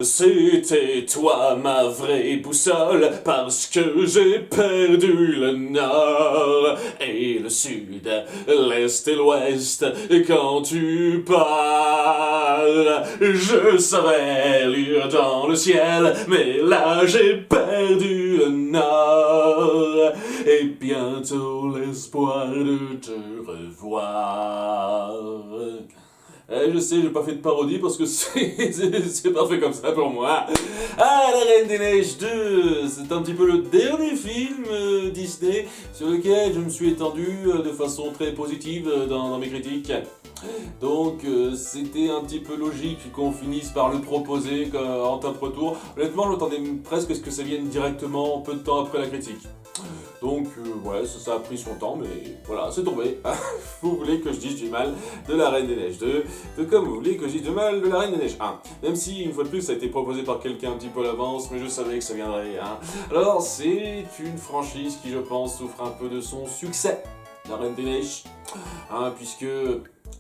C'était toi ma vraie boussole, parce que j'ai perdu le nord et le sud, l'est et l'ouest. Et quand tu parles, je savais lire dans le ciel, mais là j'ai perdu le nord et bientôt l'espoir de te revoir. Je sais, j'ai pas fait de parodie parce que c'est parfait comme ça pour moi. Ah, La Reine des Neiges 2, c'est un petit peu le dernier film Disney sur lequel je me suis étendu de façon très positive dans mes critiques. Donc c'était un petit peu logique qu'on finisse par le proposer en top retour. Honnêtement, je m'attendais presque à ce que ça vienne directement peu de temps après la critique. Donc ouais, ça a pris son temps, mais voilà, c'est tombé. Vous voulez que je dise du mal de La Reine des Neiges 2, tout comme vous voulez que je dise du mal de La Reine des Neiges 1. Même si, une fois de plus, ça a été proposé par quelqu'un un petit peu à l'avance, mais je savais que ça viendrait. Alors, c'est une franchise qui, je pense, souffre un peu de son succès, La Reine des Neiges, puisque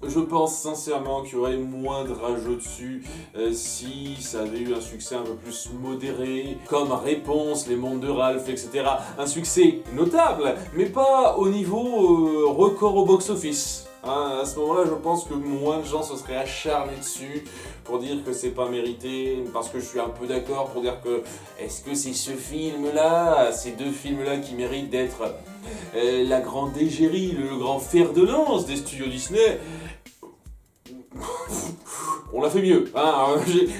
je pense sincèrement qu'il y aurait moins de rageux dessus si ça avait eu un succès un peu plus modéré, comme Réponse, Les Mondes de Ralph, etc. Un succès notable, mais pas au niveau record au box-office. À ce moment-là, je pense que moins de gens se seraient acharnés dessus pour dire que c'est pas mérité, parce que je suis un peu d'accord pour dire que est-ce que c'est ce film-là, ces deux films-là qui méritent d'être la grande égérie, le grand fer de lance des studios Disney? On l'a fait mieux,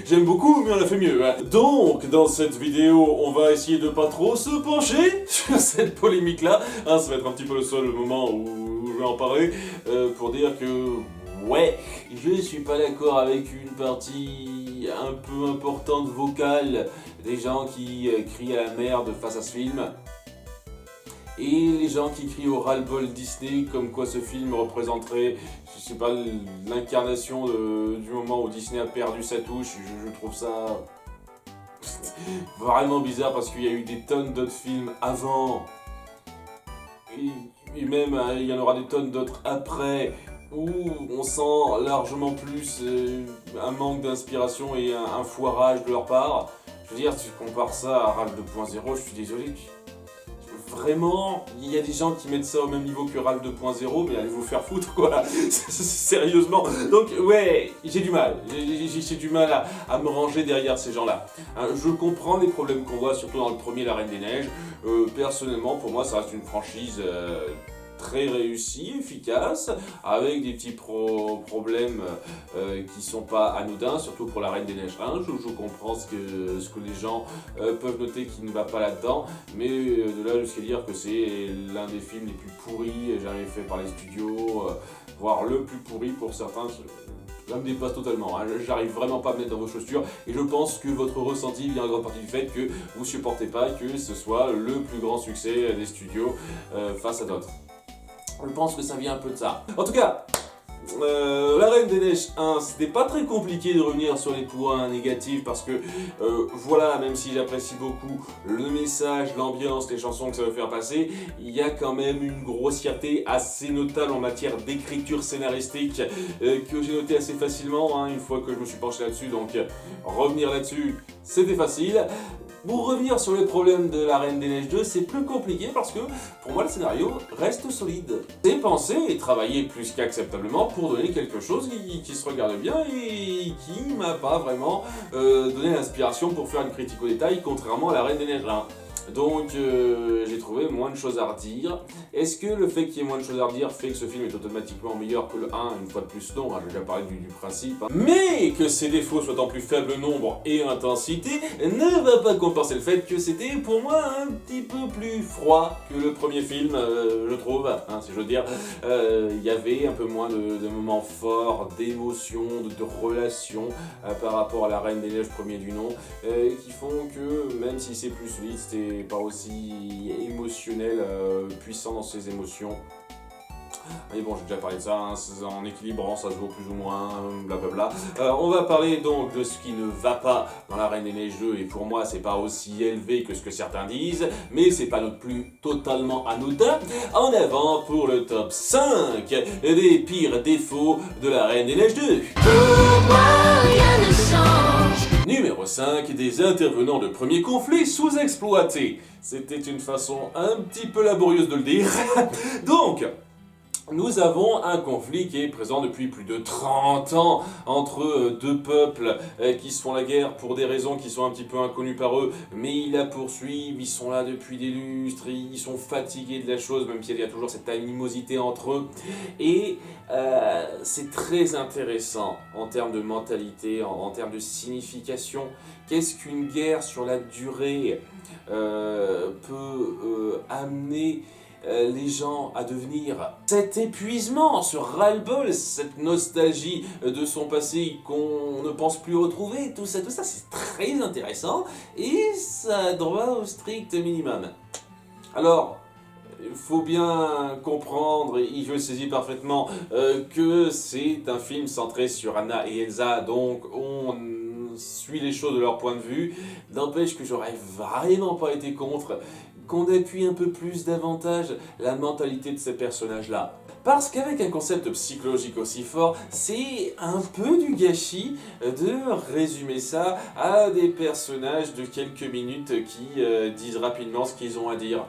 j'aime beaucoup, mais on l'a fait mieux. Donc, dans cette vidéo, on va essayer de pas trop se pencher sur cette polémique-là. Ça va être un petit peu le seul moment où je vais en parler, pour dire que, ouais, je suis pas d'accord avec une partie un peu importante vocale des gens qui crient à la merde face à ce film. Et les gens qui crient au ras-le-bol Disney comme quoi ce film représenterait, je sais pas, l'incarnation du moment où Disney a perdu sa touche. Je trouve ça vraiment bizarre parce qu'il y a eu des tonnes d'autres films avant, et même il y en aura des tonnes d'autres après, où on sent largement plus un manque d'inspiration et un foirage de leur part. Je veux dire, tu compares ça à Ralph 2.0, je suis désolé. Vraiment, il y a des gens qui mettent ça au même niveau que Ralph 2.0, mais allez vous faire foutre quoi, sérieusement. Donc ouais, j'ai du mal, j'ai du mal à me ranger derrière ces gens-là. Je comprends les problèmes qu'on voit, surtout dans le premier La Reine des Neiges. Personnellement, pour moi, ça reste une franchise très réussie, efficace, avec des petits problèmes qui sont pas anodins, surtout pour La Reine des Neiges 1. Je comprends ce que les gens peuvent noter qui ne va pas là-dedans, mais de là jusqu'à dire que c'est l'un des films les plus pourris jamais fait par les studios, voire le plus pourri pour certains. Ça me dépasse totalement, j'arrive vraiment pas à me mettre dans vos chaussures, et je pense que votre ressenti vient en grande partie du fait que vous supportez pas que ce soit le plus grand succès des studios face à d'autres. Je pense que ça vient un peu de ça. En tout cas, La Reine des Neiges 1, c'était pas très compliqué de revenir sur les points négatifs parce que, voilà, même si j'apprécie beaucoup le message, l'ambiance, les chansons que ça veut faire passer, il y a quand même une grossièreté assez notable en matière d'écriture scénaristique que j'ai noté assez facilement une fois que je me suis penché là-dessus, donc revenir là-dessus, c'était facile. Pour revenir sur les problèmes de La Reine des Neiges 2, c'est plus compliqué parce que, pour moi, le scénario reste solide. C'est pensé et travaillé plus qu'acceptablement pour donner quelque chose qui se regarde bien et qui m'a pas vraiment donné l'inspiration pour faire une critique au détail, contrairement à La Reine des Neiges 1. Donc j'ai trouvé moins de choses à redire. Est-ce que le fait qu'il y ait moins de choses à redire fait que ce film est automatiquement meilleur que le 1? Une fois de plus non, j'ai déjà parlé du principe. Mais que ses défauts soient en plus faible nombre et intensité ne va pas compenser le fait que c'était pour moi un petit peu plus froid que le premier film, je trouve, si je veux dire. Il y avait un peu moins de moments forts, d'émotions, de relations par rapport à La Reine des Neiges premier du nom, qui font que même si c'est plus solide, c'était pas aussi émotionnel, puissant dans ses émotions. Mais bon, j'ai déjà parlé de ça, en équilibrant, ça se vaut plus ou moins, blablabla. On va parler donc de ce qui ne va pas dans La Reine des Neiges 2, et pour moi, c'est pas aussi élevé que ce que certains disent, mais c'est pas non plus totalement anodin. En avant pour le top 5 des pires défauts de La Reine des Neiges 2. Pour moi, rien ne change. Numéro 5, des intervenants de premier conflit sous-exploités. C'était une façon un petit peu laborieuse de le dire. Donc, nous avons un conflit qui est présent depuis plus de 30 ans entre deux peuples qui se font la guerre pour des raisons qui sont un petit peu inconnues par eux, mais ils la poursuivent, ils sont là depuis des lustres, ils sont fatigués de la chose, même s'il y a toujours cette animosité entre eux. Et c'est très intéressant en termes de mentalité, en termes de signification. Qu'est-ce qu'une guerre sur la durée peut amener les gens à devenir cet épuisement, ce ras-le-bol, cette nostalgie de son passé qu'on ne pense plus retrouver, tout ça c'est très intéressant et ça a droit au strict minimum. Alors, il faut bien comprendre, et je le saisis parfaitement, que c'est un film centré sur Anna et Elsa, donc on suit les choses de leur point de vue. N'empêche que j'aurais vraiment pas été contre qu'on appuie un peu plus davantage la mentalité de ces personnages-là. Parce qu'avec un concept psychologique aussi fort, c'est un peu du gâchis de résumer ça à des personnages de quelques minutes qui disent rapidement ce qu'ils ont à dire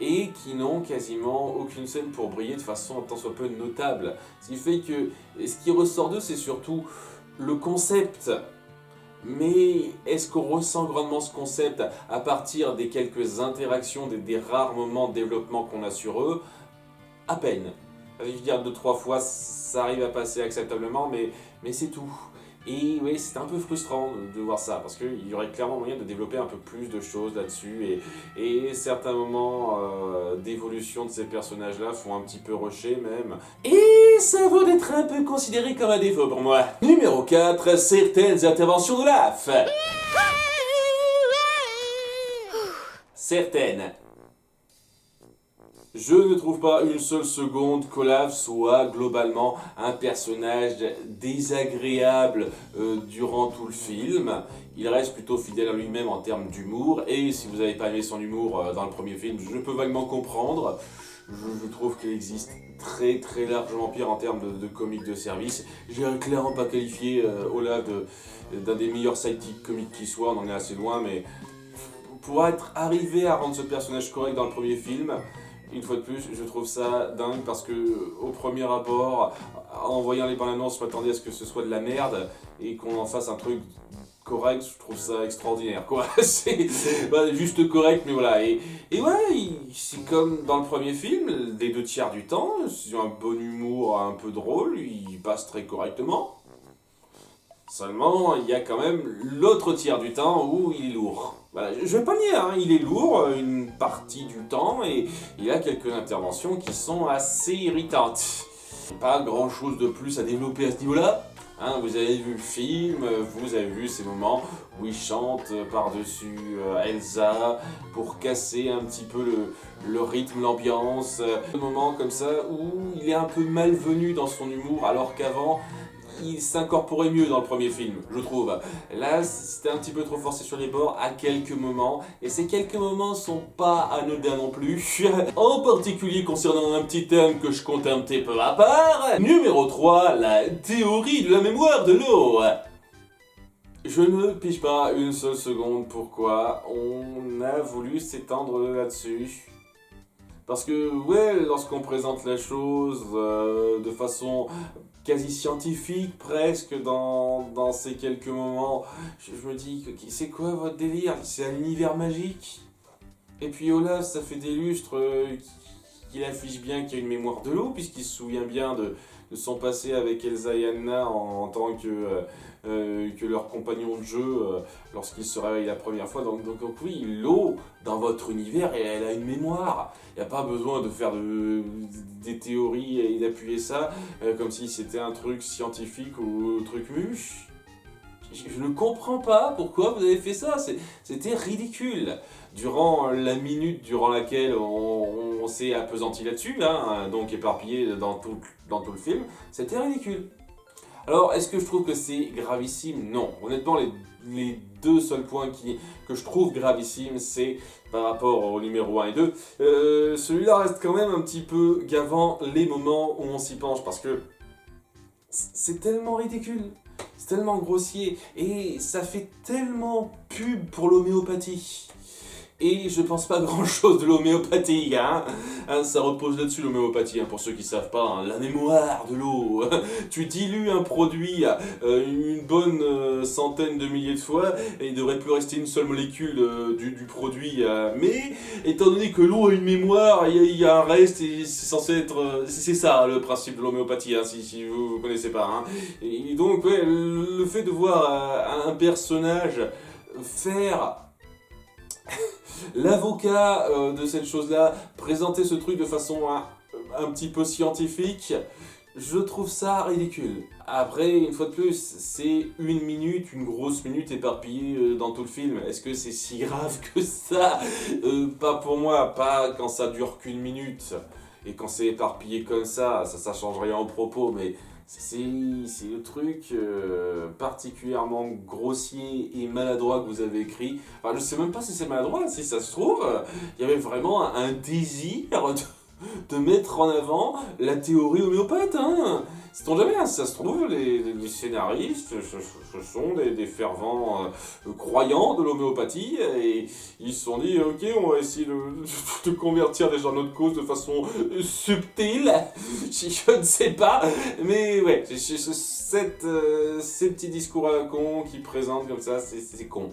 et qui n'ont quasiment aucune scène pour briller de façon tant soit peu notable. Ce qui fait que ce qui ressort d'eux, c'est surtout le concept. Mais est-ce qu'on ressent grandement ce concept à partir des quelques interactions, des rares moments de développement qu'on a sur eux? À peine. Je veux dire, 2-3 fois, ça arrive à passer acceptablement, mais c'est tout. Et oui, c'est un peu frustrant de voir ça, parce qu'il y aurait clairement moyen de développer un peu plus de choses là-dessus, et certains moments d'évolution de ces personnages-là font un petit peu rusher même. Et ça vaut d'être un peu considéré comme un défaut pour moi. Numéro 4, certaines interventions d'Olaf. Certaines. Je ne trouve pas une seule seconde qu'Olaf soit globalement un personnage désagréable durant tout le film. Il reste plutôt fidèle à lui-même en termes d'humour, et si vous n'avez pas aimé son humour dans le premier film, je peux vaguement comprendre. Je trouve qu'il existe très largement pire en termes de comique de service. J'ai clairement pas qualifié Olaf d'un des meilleurs sidekicks comiques qui soit, on en est assez loin, mais pour être arrivé à rendre ce personnage correct dans le premier film, une fois de plus, je trouve ça dingue parce que, au premier abord, en voyant les bandes annonces, je m'attendais à ce que ce soit de la merde et qu'on en fasse un truc correct. Je trouve ça extraordinaire, quoi. C'est juste correct, mais voilà. Et ouais, c'est comme dans le premier film, les 2 tiers du temps, c'est un bon humour un peu drôle, il passe très correctement. Seulement, il y a quand même l'autre tiers du temps où il est lourd. Voilà, je vais pas le nier, hein, il est lourd une partie du temps et il y a quelques interventions qui sont assez irritantes. Pas grand chose de plus à développer à ce niveau-là. Hein, vous avez vu le film, vous avez vu ces moments où il chante par-dessus Elsa pour casser un petit peu le rythme, l'ambiance. Des moments comme ça où il est un peu malvenu dans son humour alors qu'avant, il s'incorporait mieux dans le premier film, je trouve. Là, c'était un petit peu trop forcé sur les bords à quelques moments, et ces quelques moments sont pas anodins non plus. En particulier concernant un petit thème que je compte un petit peu à part. Numéro 3, la théorie de la mémoire de l'eau. Je ne pige pas une seule seconde pourquoi on a voulu s'étendre là-dessus. Parce que, ouais, lorsqu'on présente la chose de façon quasi scientifique, presque, dans ces quelques moments, je me dis, c'est quoi votre délire? C'est un univers magique? Et puis Olaf, ça fait des lustres qu'il affiche bien qu'il y a une mémoire de l'eau, puisqu'il se souvient bien de son passé avec Elsa et Anna en tant que leur compagnon de jeu lorsqu'ils se réveillent la première fois. Donc oui, l'eau, dans votre univers, elle a une mémoire. Il n'y a pas besoin de faire des théories et d'appuyer ça comme si c'était un truc scientifique ou un truc muche. Je ne comprends pas pourquoi vous avez fait ça, c'était ridicule. Durant la minute durant laquelle on s'est appesanti là-dessus, là, donc éparpillé dans tout le film, c'était ridicule. Alors, est-ce que je trouve que c'est gravissime? Non. Honnêtement, les 2 seuls points que je trouve gravissimes, c'est par rapport au numéro 1 et 2. Celui-là reste quand même un petit peu gavant les moments où on s'y penche, parce que c'est tellement ridicule. C'est tellement grossier et ça fait tellement pub pour l'homéopathie. Et je pense pas grand chose de l'homéopathie, ça repose là-dessus l'homéopathie, pour ceux qui savent pas, la mémoire de l'eau. Tu dilues un produit une bonne centaine de milliers de fois, et il devrait plus rester une seule molécule du produit. Mais, étant donné que l'eau a une mémoire, il y a un reste, et c'est censé être... c'est ça le principe de l'homéopathie, si vous connaissez pas. Et donc, ouais, le fait de voir un personnage faire... l'avocat de cette chose-là, présenter ce truc de façon un petit peu scientifique, je trouve ça ridicule. Après, une fois de plus, c'est une grosse minute éparpillée dans tout le film. Est-ce que c'est si grave que ça? Pas pour moi, pas quand ça dure qu'une minute. Et quand c'est éparpillé comme ça change rien au propos, mais... c'est le truc particulièrement grossier et maladroit que vous avez écrit. Enfin, je sais même pas si c'est maladroit, si ça se trouve, il y avait vraiment un désir de mettre en avant la théorie homéopathe. Sait-on jamais, si ça se trouve, les scénaristes, ce sont des fervents croyants de l'homéopathie, et ils se sont dit, ok, on va essayer de convertir des gens de notre cause de façon subtile, je ne sais pas, mais ouais, ces petits discours à la con qui présentent comme ça, c'est con.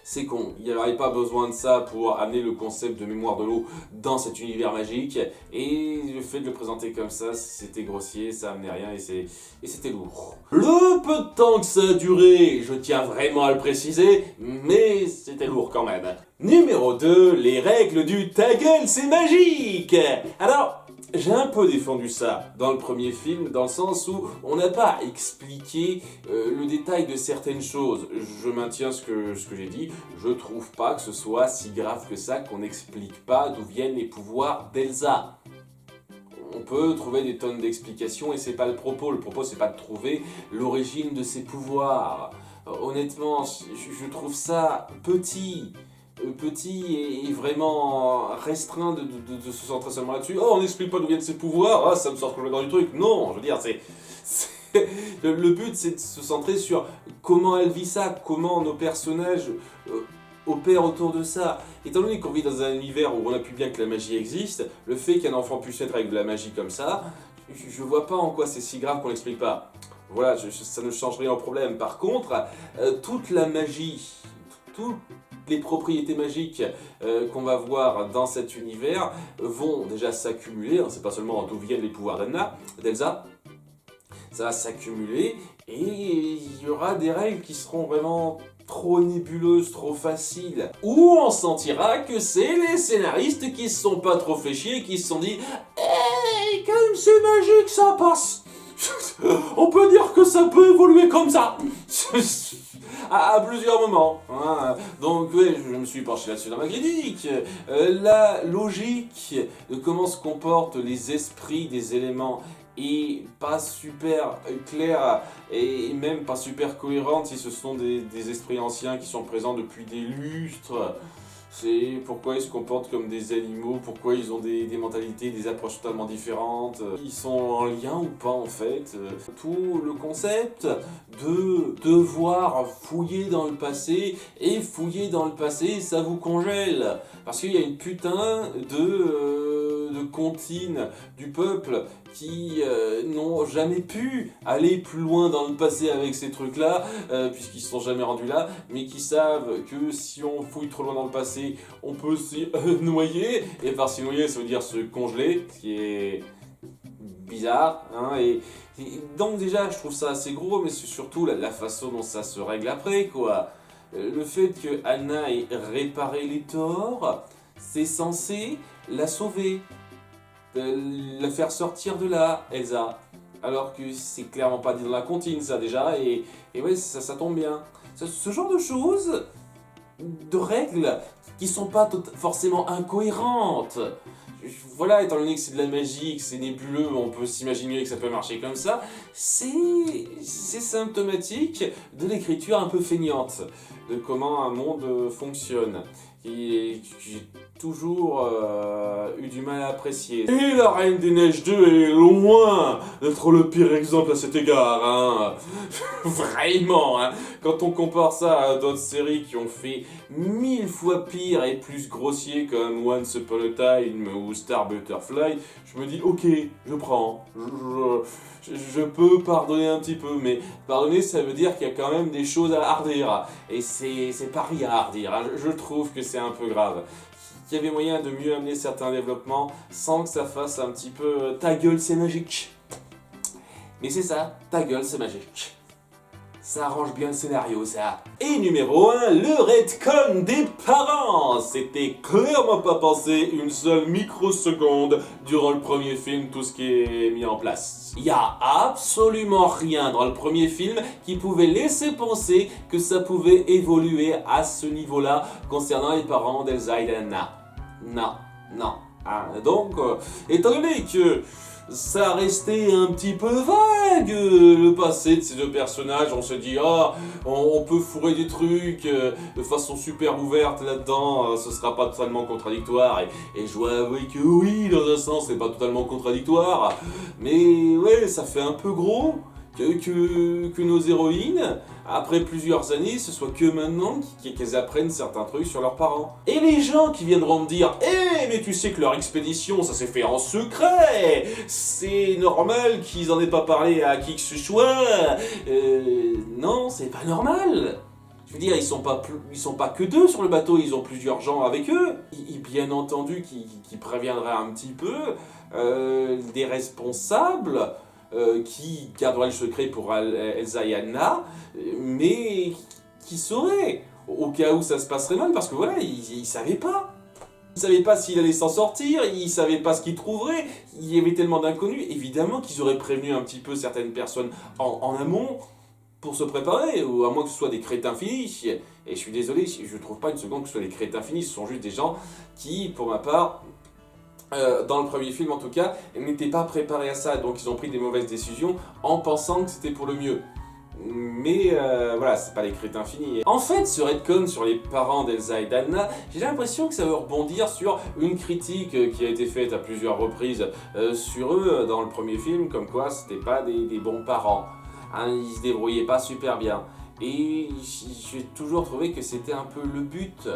C'est con, il n'y avait pas besoin de ça pour amener le concept de mémoire de l'eau dans cet univers magique, et le fait de le présenter comme ça, c'était grossier, ça amenait rien, et c'était lourd. Le peu de temps que ça a duré, je tiens vraiment à le préciser, mais c'était lourd quand même. Numéro 2, les règles du ta gueule c'est magique. Alors, j'ai un peu défendu ça dans le premier film, dans le sens où on n'a pas expliqué le détail de certaines choses. Je maintiens ce que j'ai dit, je trouve pas que ce soit si grave que ça qu'on n'explique pas d'où viennent les pouvoirs d'Elsa. On peut trouver des tonnes d'explications et c'est pas le propos. Le propos c'est pas de trouver l'origine de ses pouvoirs. Honnêtement, je trouve ça petit et vraiment restreint de se centrer seulement là-dessus. Oh, on n'explique pas d'où viennent ses pouvoirs, ça me sort complètement du truc. Non, je veux dire, le but c'est de se centrer sur comment elle vit ça, comment nos personnages opèrent autour de ça. Étant donné qu'on vit dans un univers où on appuie bien que la magie existe, le fait qu'un enfant puisse être avec de la magie comme ça, je vois pas en quoi c'est si grave qu'on l'explique pas. Voilà, ça ne change rien au problème. Par contre, toute la magie, toutes les propriétés magiques qu'on va voir dans cet univers vont déjà s'accumuler, c'est pas seulement d'où viennent les pouvoirs d'Elsa, ça va s'accumuler et il y aura des règles qui seront vraiment trop nébuleuses, trop faciles. Ou on sentira que c'est les scénaristes qui se sont pas trop fait chier et qui se sont dit « Hey, comme c'est magique, ça passe !» On peut dire que ça peut évoluer comme ça à plusieurs moments. Donc oui, je me suis penché là-dessus dans ma critique. La logique de comment se comportent les esprits des éléments est pas super claire et même pas super cohérente si ce sont des esprits anciens qui sont présents depuis des lustres. C'est pourquoi ils se comportent comme des animaux, pourquoi ils ont des mentalités, des approches totalement différentes. Ils sont en lien ou pas en fait. Tout le concept de devoir fouiller dans le passé, et fouiller dans le passé, ça vous congèle. Parce qu'il y a une putain de comptines du peuple qui n'ont jamais pu aller plus loin dans le passé avec ces trucs-là, puisqu'ils ne se sont jamais rendus là, mais qui savent que si on fouille trop loin dans le passé, on peut s'y noyer, et par s'y noyer, ça veut dire se congeler, ce qui est bizarre, et donc déjà, je trouve ça assez gros, mais c'est surtout la façon dont ça se règle après, quoi. Le fait que Anna ait réparé les torts, c'est censé la sauver. La faire sortir de là, Elsa. Alors que c'est clairement pas dit dans la comptine, ça déjà, et ouais, ça tombe bien. Ce genre de choses, de règles, qui sont pas forcément incohérentes. Voilà, étant donné que c'est de la magie, que c'est nébuleux, on peut s'imaginer que ça peut marcher comme ça, c'est symptomatique de l'écriture un peu feignante. de comment un monde fonctionne. Et j'ai toujours eu du mal à apprécier. Et la Reine des Neiges 2 est loin d'être le pire exemple à cet égard, hein. Vraiment, hein. Quand on compare ça à d'autres séries qui ont fait 1000 fois pire et plus grossier comme Once Upon a Time ou Star Butterfly, je me dis ok, je prends, je peux pardonner un petit peu, mais pardonner ça veut dire qu'il y a quand même des choses à hardir, et c'est pas rien à hardir, hein. Je trouve que c'est un peu grave. Qu'il y avait moyen de mieux amener certains développements sans que ça fasse un petit peu ta gueule c'est magique. Mais c'est ça, ta gueule c'est magique. Ça arrange bien le scénario, ça. Et numéro 1, le retcon des parents. C'était clairement pas pensé une seule microseconde durant le premier film, tout ce qui est mis en place. Il y a absolument rien dans le premier film qui pouvait laisser penser que ça pouvait évoluer à ce niveau-là concernant les parents d'Elsa et d'Anna. Non. Ah, donc, étant donné que ça restait un petit peu vague, le passé de ces deux personnages, on se dit on peut fourrer des trucs de façon super ouverte là-dedans, ce sera pas totalement contradictoire, et je dois avouer que oui, dans un sens c'est pas totalement contradictoire, mais ouais, ça fait un peu gros que nos héroïnes, après plusieurs années, ce soit que maintenant qu'elles apprennent certains trucs sur leurs parents. Et les gens qui viendront me dire mais tu sais que leur expédition, ça s'est fait en secret, c'est normal qu'ils en aient pas parlé à qui que ce soit. Non, c'est pas normal. Je veux dire, ils sont pas que deux sur le bateau, ils ont plusieurs gens avec eux. Bien entendu, qui préviendraient un petit peu des responsables qui garderaient le secret pour Elsa et Anna, mais qui sauraient au cas où ça se passerait mal, parce que voilà, ils savaient pas. Ils savaient pas s'il allait s'en sortir, ils savaient pas ce qu'il trouverait, il y avait tellement d'inconnus. Évidemment qu'ils auraient prévenu un petit peu certaines personnes en amont pour se préparer, ou à moins que ce soit des crétins finis. Et je suis désolé, je trouve pas une seconde que ce soit des crétins finis, ce sont juste des gens qui, pour ma part, dans le premier film en tout cas, n'étaient pas préparés à ça, donc ils ont pris des mauvaises décisions en pensant que c'était pour le mieux. Mais voilà, c'est pas les crétins finis. En fait, ce retcon sur les parents d'Elsa et d'Anna, j'ai l'impression que ça veut rebondir sur une critique qui a été faite à plusieurs reprises sur eux dans le premier film, comme quoi c'était pas des bons parents. Hein, ils se débrouillaient pas super bien. Et j'ai toujours trouvé que c'était un peu le but.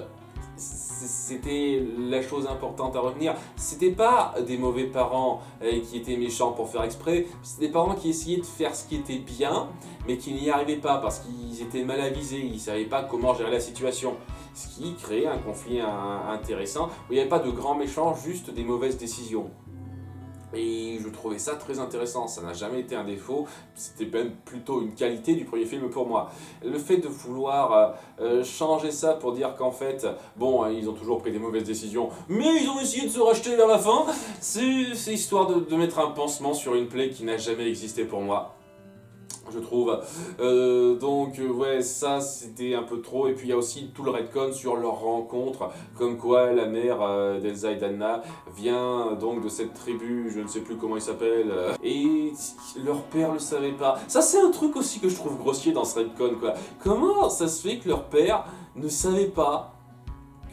C'était la chose importante à retenir. C'était pas des mauvais parents qui étaient méchants pour faire exprès, c'était des parents qui essayaient de faire ce qui était bien, mais qui n'y arrivaient pas parce qu'ils étaient mal avisés, ils savaient pas comment gérer la situation. Ce qui créait un conflit intéressant, où il n'y avait pas de grands méchants, juste des mauvaises décisions. Et je trouvais ça très intéressant, ça n'a jamais été un défaut, c'était même plutôt une qualité du premier film pour moi. Le fait de vouloir changer ça pour dire qu'en fait, bon, ils ont toujours pris des mauvaises décisions, mais ils ont essayé de se racheter vers la fin, c'est histoire de mettre un pansement sur une plaie qui n'a jamais existé pour moi. Je trouve. Donc ouais, ça c'était un peu trop. Et puis il y a aussi tout le retcon sur leur rencontre, comme quoi la mère d'Elsa et d'Anna vient donc de cette tribu, je ne sais plus comment il s'appelle, et leur père le savait pas. Ça c'est un truc aussi que je trouve grossier dans ce retcon, quoi. Comment ça se fait que leur père ne savait pas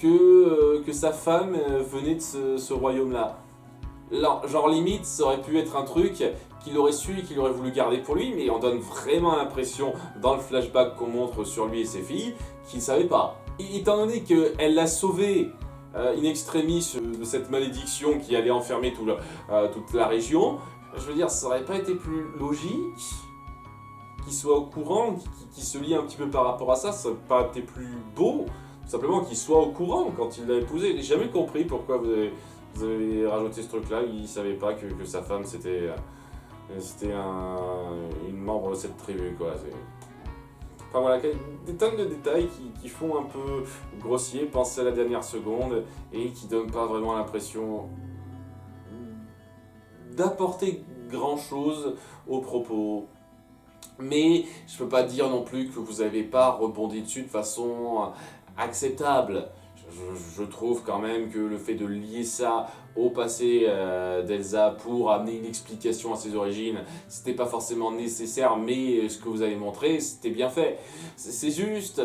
que sa femme venait de ce royaume-là? Genre limite, ça aurait pu être un truc qu'il aurait su et qu'il aurait voulu garder pour lui, mais on donne vraiment l'impression, dans le flashback qu'on montre sur lui et ses filles, qu'il ne savait pas. Et étant donné qu'elle l'a sauvé in extremis de cette malédiction qui allait enfermer toute la région, je veux dire, ça aurait pas été plus logique qu'il soit au courant, qu'il se lie un petit peu par rapport à ça, ça aurait pas été plus beau, tout simplement qu'il soit au courant quand il l'a épousée. J'ai jamais compris pourquoi vous avez rajouté ce truc-là, il savait pas que sa femme c'était une membre de cette tribu, quoi. Enfin voilà, des tonnes de détails qui font un peu grossier, penser à la dernière seconde, et qui donnent pas vraiment l'impression d'apporter grand chose au propos. Mais je peux pas dire non plus que vous avez pas rebondi dessus de façon acceptable. Je trouve quand même que le fait de lier ça au passé d'Elsa pour amener une explication à ses origines, c'était pas forcément nécessaire, mais ce que vous avez montré, c'était bien fait. C'est juste,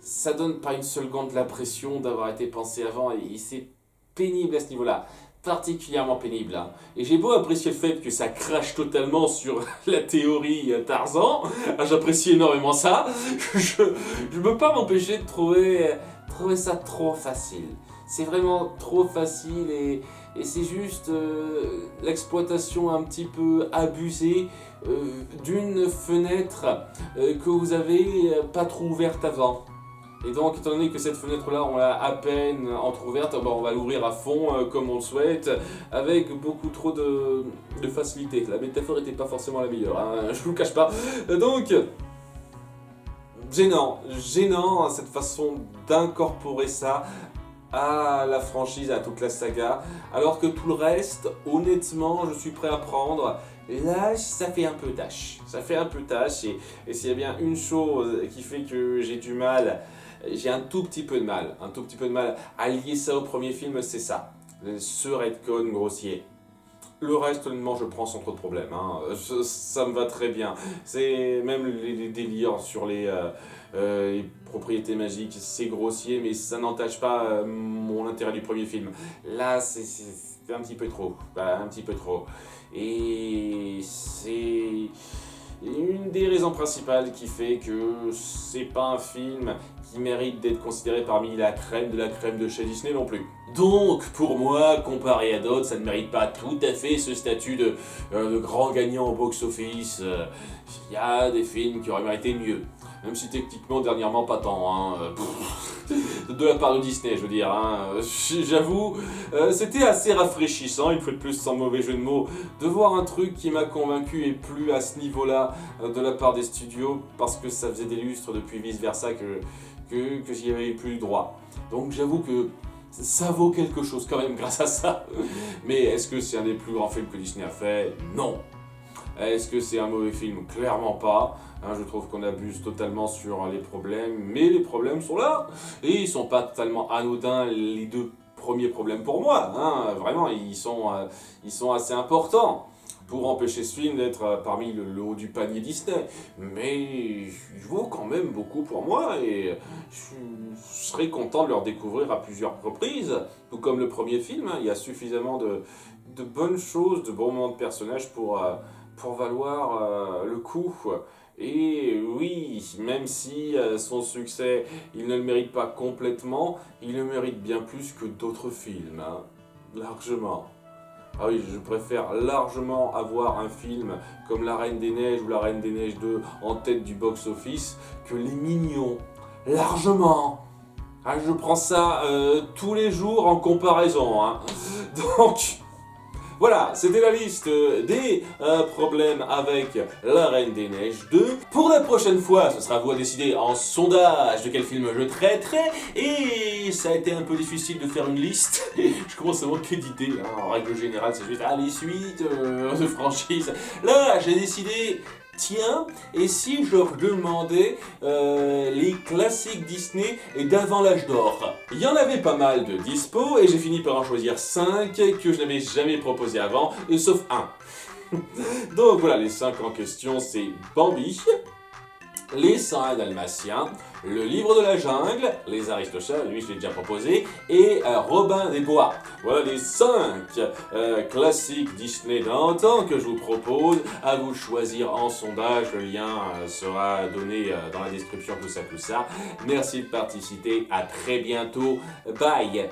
ça donne pas une seconde l'impression d'avoir été pensé avant et c'est pénible à ce niveau-là. Particulièrement pénible. Hein. Et j'ai beau apprécier le fait que ça crache totalement sur la théorie Tarzan, j'apprécie énormément ça, je peux pas m'empêcher de trouver ça trop facile. C'est vraiment trop facile et c'est juste l'exploitation un petit peu abusée d'une fenêtre que vous avez pas trop ouverte avant. Et donc, étant donné que cette fenêtre-là, on l'a à peine entrouverte, on va l'ouvrir à fond comme on le souhaite, avec beaucoup trop de facilité. La métaphore n'était pas forcément la meilleure, hein, je vous le cache pas. Donc, gênant cette façon d'incorporer ça à la franchise, à toute la saga, alors que tout le reste, honnêtement, je suis prêt à prendre. Là, ça fait un peu tâche. Ça fait un peu tâche, et s'il y a bien une chose qui fait que j'ai un tout petit peu de mal à lier ça au premier film, c'est ça. Ce retcon grossier. Le reste, honnêtement, je prends sans trop de problème. Hein. Ça me va très bien. C'est même les délires sur les propriétés magiques, c'est grossier, mais ça n'entache pas mon intérêt du premier film. Là, c'est un petit peu trop. Un petit peu trop. Et c'est une des raisons principales qui fait que c'est pas un film qui mérite d'être considéré parmi la crème de chez Disney non plus. Donc, pour moi, comparé à d'autres, ça ne mérite pas tout à fait ce statut de grand gagnant au box-office. Il y a des films qui auraient mérité mieux. Même si techniquement, dernièrement, pas tant. Hein. De la part de Disney, je veux dire. Hein. J'avoue, c'était assez rafraîchissant, une fois de plus, sans mauvais jeu de mots, de voir un truc qui m'a convaincu et plu à ce niveau-là de la part des studios, parce que ça faisait des lustres depuis vice-versa que j'y avais plus droit. Donc j'avoue que ça vaut quelque chose quand même grâce à ça. Mais est-ce que c'est un des plus grands films que Disney a fait? Non. Est-ce que c'est un mauvais film? Clairement pas. Hein, je trouve qu'on abuse totalement sur les problèmes, mais les problèmes sont là. Et ils sont pas totalement anodins, les deux premiers problèmes pour moi. Hein, vraiment, ils sont assez importants pour empêcher ce film d'être parmi le haut du panier Disney. Mais il vaut quand même beaucoup pour moi et je serais content de le redécouvrir à plusieurs reprises. Tout comme le premier film, hein, il y a suffisamment de bonnes choses, de bons moments de personnages pour valoir le coup. Et oui, même si son succès, il ne le mérite pas complètement, il le mérite bien plus que d'autres films, hein, largement. Ah oui, je préfère largement avoir un film comme La Reine des Neiges ou La Reine des Neiges 2 en tête du box-office que Les Mignons. Largement. Ah, je prends ça tous les jours en comparaison. Hein. Donc, voilà, c'était la liste des problèmes avec La Reine des Neiges 2. Pour la prochaine fois, ce sera à vous à décider en sondage de quel film je traiterai. Et ça a été un peu difficile de faire une liste. Je commence à manquer d'idées. Hein. En règle générale, c'est juste les suites de franchise. Là, j'ai décidé... Tiens, et si je demandais les classiques Disney et d'avant l'âge d'or? Il y en avait pas mal de dispo et j'ai fini par en choisir 5 que je n'avais jamais proposé avant, et sauf un. Donc voilà, les 5 en question, c'est Bambi, Les 101 Dalmatiens, Le Livre de la Jungle, Les Aristochats, lui je l'ai déjà proposé, et Robin des Bois. Voilà les 5 classiques Disney d'antan que je vous propose. À vous de choisir en sondage, le lien sera donné dans la description, tout ça. Merci de participer, à très bientôt, bye.